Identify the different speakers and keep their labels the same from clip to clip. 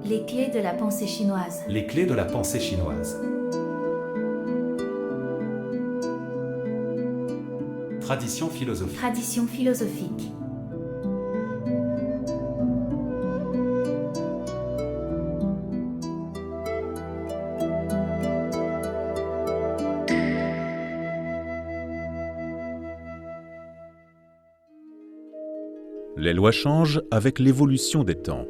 Speaker 1: Les clés de la pensée chinoise.
Speaker 2: Les clés de la pensée chinoise. Tradition philosophique.
Speaker 1: Tradition philosophique.
Speaker 3: Les lois changent avec l'évolution des temps.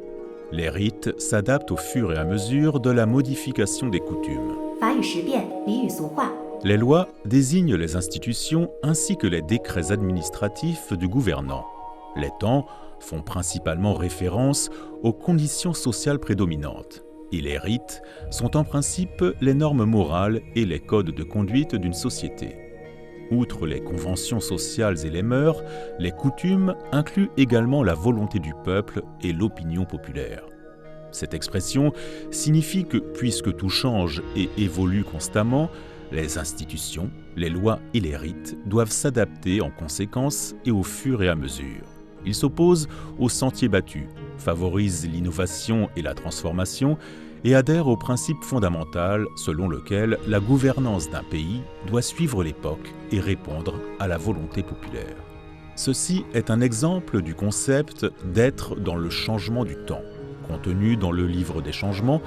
Speaker 3: Les rites s'adaptent au fur et à mesure de la modification des coutumes.
Speaker 1: 法语时变，俚语俗化。
Speaker 3: Les lois désignent les institutions ainsi que les décrets administratifs du gouvernant. Les temps font principalement référence aux conditions sociales prédominantes. Et les rites sont en principe les normes morales et les codes de conduite d'une société. Outre les conventions sociales et les mœurs, les coutumes incluent également la volonté du peuple et l'opinion populaire. Cette expression signifie que, puisque tout change et évolue constamment, les institutions, les lois et les rites doivent s'adapter en conséquence et au fur et à mesure. Ils s'opposent aux sentiers battus, favorisent l'innovation et la transformation et adhèrent au principe fondamental selon lequel la gouvernance d'un pays doit suivre l'époque et répondre à la volonté populaire. Ceci est un exemple du concept d'être dans le changement du temps, contenu dans le livre des changements,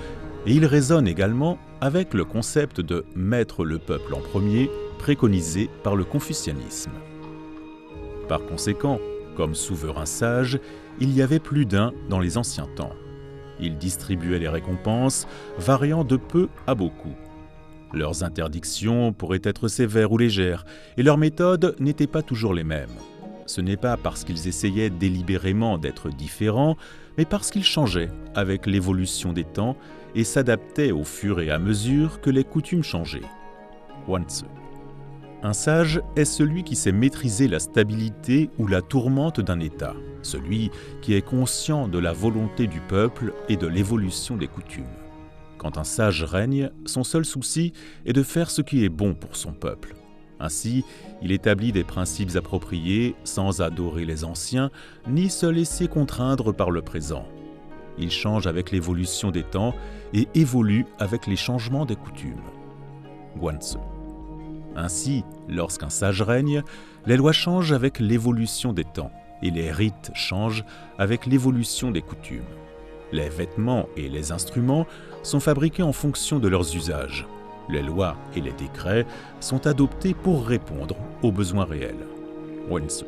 Speaker 3: et il résonne également avec le concept de mettre le peuple en premier, préconisé par le confucianisme. Par conséquent, comme souverain sage, il y avait plus d'un dans les anciens temps. Ils distribuaient les récompenses, variant de peu à beaucoup. Leurs interdictions pourraient être sévères ou légères, et leurs méthodes n'étaient pas toujours les mêmes. Ce n'est pas parce qu'ils essayaient délibérément d'être différents, mais parce qu'ils changeaient avec l'évolution des temps et s'adaptaient au fur et à mesure que les coutumes changeaient. Huan Tzu. Un sage est celui qui sait maîtriser la stabilité ou la tourmente d'un État, celui qui est conscient de la volonté du peuple et de l'évolution des coutumes. Quand un sage règne, son seul souci est de faire ce qui est bon pour son peuple. Ainsi, il établit des principes appropriés sans adorer les anciens, ni se laisser contraindre par le présent. Il change avec l'évolution des temps et évolue avec les changements des coutumes. Guan Tzu. Ainsi, lorsqu'un sage règne, les lois changent avec l'évolution des temps et les rites changent avec l'évolution des coutumes. Les vêtements et les instruments sont fabriqués en fonction de leurs usages. Les lois et les décrets sont adoptés pour répondre aux besoins réels. Huan Tzu.